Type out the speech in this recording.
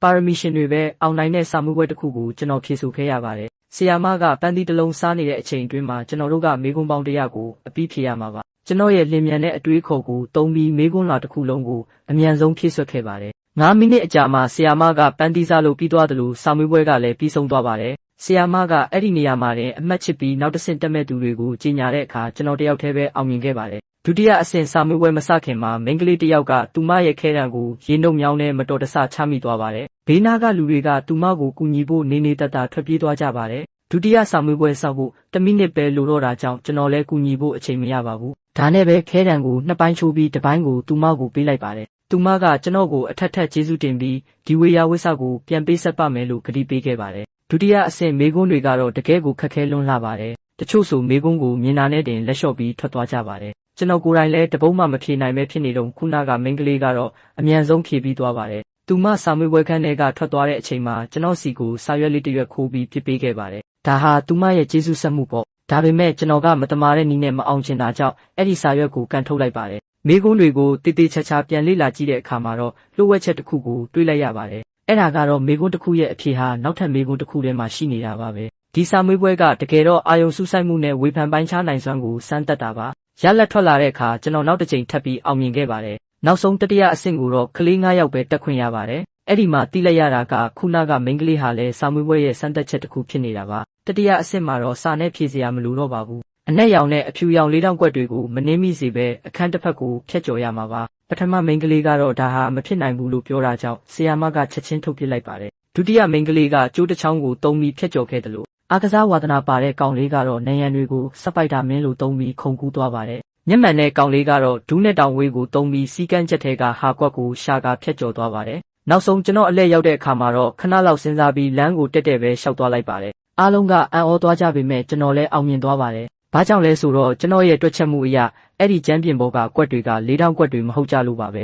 ပါရမီရှင်တွေပဲအောင်နိုင်တဲ့စာမှုပွဲတစ်ခုကိုကျွန်တော်ဖြေဆိုခဲ့ရပါတယ်ဆီယာမကပန်းသီးတစ်လုံးစားနေတဲ့အချိန်အတွင်းမှာကျွန်တော်တို့ကမေကွန်းပေါင်း100ကိုအပြီးဖြေရမှာပါကျွန်တော်ရဲ့လင်မြန်တဲ့အတွေးခေါ်ကိုသုံးပြီးမေကွန်းလာတစ်ခုလုံးကိုအမြန်ဆုံးဖြည့်ဆွတ်ခဲ့ပါတယ်9မိနစ်အကြာမှာဆီယာမကပန်းသီးစားလို့ပြီးသွားတယ်လို့စာမှုပွဲကလည်းပြီးဆုံးသွားပါတယ်ဆီယာမကအဲ့ဒီနေရာမှာတင်အမှတ်ချစ်ပြီးနောက်တစ်ဆင့်တက်မဲ့သူတွေကိုကြီးညာတဲ့အခါကျွန်တော်တယောက်တည်းပဲအောင်မြင်ခဲ့ပါတယ်ဒုတိယအဆင့်စာမှုပွဲမစခင်မှာမိန်းကလေးတစ်ယောက်ကသူမရဲ့ခဲတံကိုရေနှုတ်မြောင်းနဲ့မတော်တဆချမိသွားပါတယ်ဘေးနားကလူတွေကသူမကိုကူညီဖို့နေနေတတ်တာထွက်ပြေးသွားကြပါတယ်ဒုတိယစာမှုပွဲဆောက်ဖို့10မိနစ်ပဲလိုတော့တာကြောင့်ကျွန်တော်လည်းကူညီဖို့အချိန်မရပါဘူးဒါနဲ့ပဲခဲတံကို2ပိုင်းချိုးပြီးတစ်ပိုင်းကိုသူမကိုပေးလိုက်ပါတယ်သူမကကျွန်တော်ကိုအထက်ထက်ကျေးဇူးတင်ပြီးဒီဝေယဝိဆကိုပြန်ပေးဆက်ပါမယ်လို့ကတိပေးခဲ့ပါတယ်ဒုတိယအဆင့်မေကွန်းတွေကတော့တကယ်ကိုခက်ခဲလွန်းလာပါတယ်တချို့ဆိုမေကွန်းကိုမြင်တာနဲ့တင်လက်လျှော့ပြီးထွက်သွားကြပါတယ်ကျွန်တော်ကိုယ်တိုင်လည်းတပုံးမှမဖြေနိုင်ပဲဖြစ်နေတော့ခုနကမိန်းကလေးကတော့အမြန်ဆုံးဖြေပြီးသွားပါတယ်သူမစာမေးပွဲခန်းထဲကထွက်သွားတဲ့အချိန်မှာကျွန်တော်စီကိုစာရွက်လေးတစ်ရွက်ခိုးပြီးပြစ်ပေးခဲ့ပါတယ်ဒါဟာသူမရဲ့ကျေးဇူးဆက်မှုပေါ့ဒါပေမဲ့ကျွန်တော်ကမတမာတဲ့နည်းနဲ့မအောင်ချင်တာကြောင့်အဲ့ဒီစာရွက်ကိုကန်ထုတ်လိုက်ပါတယ်မေကွန်းတွေကိုတေးသေးချာချာပြန်လေ့လာကြည့်တဲ့အခါမှာတော့လှုပ်ဝက်ချက်တစ်ခုကိုတွေးလိုက်ရပါတယ်အဲ့ဒါကတော့မေကွန်းတစ်ခုရဲ့အဖြေဟာနောက်ထပ်မေကွန်းတစ်ခုထဲမှာရှိနေတာပါပဲဒီစာမေးပွဲကတကယ်တော့အာယုံစူးစိုက်မှုနဲ့ဝေဖန်ပိုင်းခြားနိုင်စွမ်းကိုစမ်းသပ်တာပါရလက်ထွက်လာတဲ့အခါကျွန်တော်နောက်တစ်ချိန်ထပ်ပြီးအောင်မြင်ခဲ့ပါတယ်နောက်ဆုံးတတိယအဆင့်ကိုတော့ကလေး9ယောက်ပဲတက်ခွင့်ရပါတယ်အဲ့ဒီမှာတိလိုက်ရတာကခုနကမိန်းကလေးဟာလည်းစာမေးပွဲရဲ့စမ်းသပ်ချက်တစ်ခုဖြစ်နေတာပါတတိယအဆင့်မှာတော့စာနဲ့ဖြည့်စရာမလိုတော့ပါဘူးအနက်ရောင်နဲ့အဖြူရောင်၄တောင်ကွက်တွေကိုမနှင်းမိစေပဲအခန်းတစ်ဖက်ကိုဖျက်ကျော်ရမှာပါပထမမိန်းကလေးကတော့ဒါဟာမဖြစ်နိုင်ဘူးလို့ပြောတာကြောင့်ဆီယာမကချက်ချင်းထုတ်ပစ်လိုက်ပါတယ်ဒုတိယမိန်းကလေးကကျိုးတစ်ချောင်းကိုတုံးပြီးဖျက်ကျော်ခဲ့တယ်လို့အားကစားဝါသနာပါတဲ့ကောင်လေးကတော့နံရံတွေကိုစပိုက်တာမင်းလိုတုံးပြီးခုန်ကူးသွားပါတယ်မျက်မှန်တဲ့ကောင်လေးကတော့ဒူးနဲ့တောင်ဝေးကိုတုံးပြီးစီးကန်းချက်ထဲကဟာကွက်ကိုရှာကာဖျက်ကျော်သွားပါတယ်နောက်ဆုံးကျွန်တော်အလဲရောက်တဲ့အခါမှာတော့ခဏလောက်စဉ်းစားပြီးလမ်းကိုတက်တက်ပဲရှောက်သွားလိုက်ပါတယ်အားလုံးကအံ့ဩသွားကြပေမဲ့ကျွန်တော်လည်းအောင်မြင်သွားပါတယ်ဘာကြောင့်လဲဆိုတော့ကျွန်တော်ရဲ့တွက်ချက်မှုအရအဲ့ဒီကျမ်းပြင်ဘောကကွက်တွေက၄တောင်ကွက်တွေမဟုတ်ကြလို့ပါပဲ